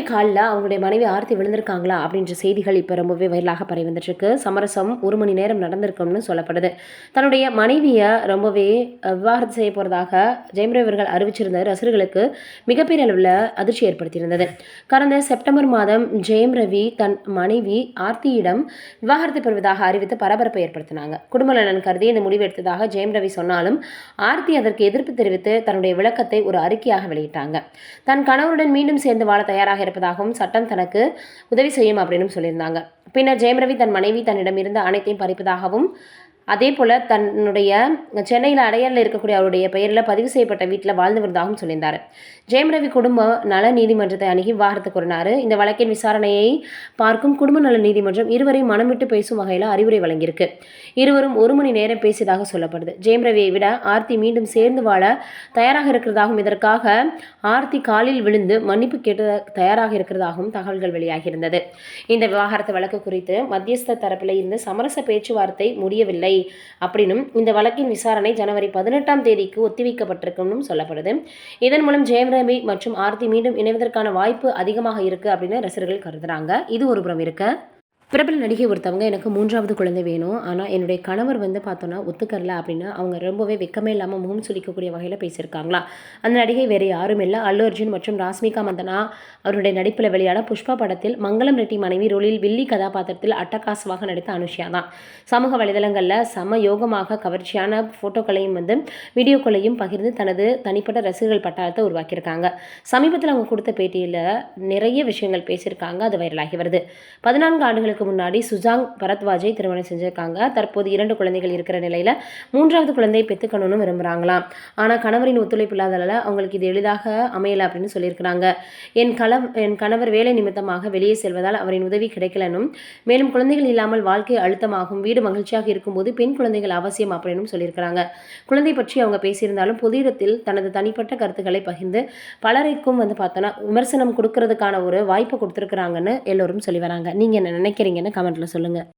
காலில் அவங்களுடைய மனைவி ஆர்த்தி விழுந்திருக்காங்களா அப்படின்ற செய்திகள் இப்போ ரொம்பவே வைரலாக பரவி வந்துட்டுருக்கு. சமரசம் 1 மணி நேரம் நடந்திருக்கும்னு சொல்லப்படுது. தன்னுடைய மனைவியை ரொம்பவே விவாகரத்து செய்ய போகிறதாக ஜெயம் ரவி அவர்கள் அறிவிச்சிருந்த ரசிகர்களுக்கு மிகப்பெரிய அளவில் அதிர்ச்சி ஏற்படுத்தியிருந்தது. கடந்த செப்டம்பர் மாதம் ஜெயம் ரவி தன் மனைவி ஆர்த்தியிடம் விவாகரத்து பெறுவதாக அறிவித்து பரபரப்பை ஏற்படுத்தினாங்க. குடும்ப நலன் கருதி இந்த முடிவு எடுத்ததாக ஜெயம் ரவி சொன்னாலும் ஆர்த்தி அதற்கு எதிர்ப்பு தெரிவித்து தன்னுடைய விளக்கத்தை ஒரு அறிக்கையாக வெளியிட்டாங்க. தன் கணவருடன் மீண்டும் சேர்ந்து வாழ தயாராக இருப்பதாகவும் சட்டம் தனக்கு உதவி செய்யும் அப்படின்னு சொல்லியிருந்தாங்க. பின்னர் ஜெயம் ரவி தன் மனைவி தன்னிடம் இருந்த அனைத்தையும் பறிப்பதாகவும் அதே போல் தன்னுடைய சென்னையில் அடையாறில் இருக்கக்கூடிய அவருடைய பெயரில் பதிவு செய்யப்பட்ட வீட்டில் வாழ்ந்து வருவதாகவும் சொல்லியிருந்தார். ஜெயம் ரவி குடும்ப நல நீதிமன்றத்தை அணுகி விவாகரத்து கோரினார். இந்த வழக்கின் விசாரணையை பார்க்கும் குடும்ப நல நீதிமன்றம் இருவரையும் மனம் விட்டு பேசும் வகையில் அறிவுரை வழங்கியிருக்கு. இருவரும் 1 மணி நேரம் பேசியதாக சொல்லப்படுது. ஜெயம் ரவியை விட ஆர்த்தி மீண்டும் சேர்ந்து வாழ தயாராக இருக்கிறதாகவும் இதற்காக ஆர்த்தி காலில் விழுந்து மன்னிப்பு கேட்டு தயாராக இருக்கிறதாகவும் தகவல்கள் வெளியாகியிருந்தது. இந்த விவாகரத்து வழக்கு குறித்து மத்தியஸ்த தரப்பில் இருந்து சமரச பேச்சுவார்த்தை முடியவில்லை அப்படின்னும் இந்த வழக்கின் விசாரணை ஜனவரி 18ஆம் தேதிக்கு ஒத்திவைக்கப்பட்டிருக்கும் சொல்லப்படுது. இதன் மூலம் ஜெயம் ரவி மற்றும் ஆர்த்தி மீண்டும் இணைவதற்கான வாய்ப்பு அதிகமாக இருக்கு அப்படின்னு ரசிகர்கள் கருதுறாங்க. இது ஒரு புறம் இருக்கு. பிரபல நடிகை ஒருத்தவங்க எனக்கு 3வது குழந்தை வேணும், ஆனால் என்னுடைய கணவர் பார்த்தோன்னா ஒத்துக்கரல அப்படின்னு அவங்க ரொம்பவே வெக்கமே இல்லாமல் முகம் சுளிக்கக்கூடிய வகையில் பேசியிருக்காங்களா. அந்த நடிகை வேறு யாரும் இல்லை, அல்லு அர்ஜுன் மற்றும் ராஷ்மிகா மந்தனா அவருடைய நடிப்பில் வெளியான புஷ்பா படத்தில் மங்களம் ரெட்டி மனைவி ரோலில் வில்லி கதாபாத்திரத்தில் அட்டகாசமாக நடித்த அனுஷ்யா தான். சமூக வலைதளங்களில் சம யோகமாக கவர்ச்சியான ஃபோட்டோக்களையும் வீடியோக்களையும் பகிர்ந்து தனது தனிப்பட்ட ரசிகர்கள் பட்டாளத்தை உருவாக்கியிருக்காங்க. சமீபத்தில் அவங்க கொடுத்த பேட்டியில் நிறைய விஷயங்கள் பேசியிருக்காங்க. அது வைரலாகி வருது. 14 ஆண்டுகளுக்கு முன்னாடி சுஜாங் பரத்வாஜை திருமணம் செஞ்சிருக்காங்க. தற்போது 2 குழந்தைகள் இருக்கிற நிலையில் 3வது குழந்தையை பெற்றுக்கணும்னு விரும்புகிறாங்களாம். ஆனால் கணவரின் ஒத்துழைப்பு இல்லாததால் அவங்களுக்கு இது எளிதாக அமையலை அப்படின்னு சொல்லியிருக்கிறாங்க. என் கணவர் வேலை நிமித்தமாக வெளியே செல்வதால் அவரின் உதவி கிடைக்கலனும், மேலும் குழந்தைகள் இல்லாமல் வாழ்க்கை அழுத்தமாகும், வீடு மகிழ்ச்சியாக இருக்கும்போது பெண் குழந்தைகள் அவசியம் அப்படின்னு சொல்லியிருக்கிறாங்க. குழந்தை பற்றி அவங்க பேசியிருந்தாலும் பொது இடத்தில் தனது தனிப்பட்ட கருத்துக்களை பகிர்ந்து பலருக்கும் பார்த்தோன்னா விமர்சனம் கொடுக்கறதுக்கான ஒரு வாய்ப்பை கொடுத்துருக்குறாங்கன்னு எல்லோரும் சொல்லி வராங்க. நீங்கள் என்ன நினைக்கிறீங்கன்னு கமெண்ட்டில் சொல்லுங்கள்.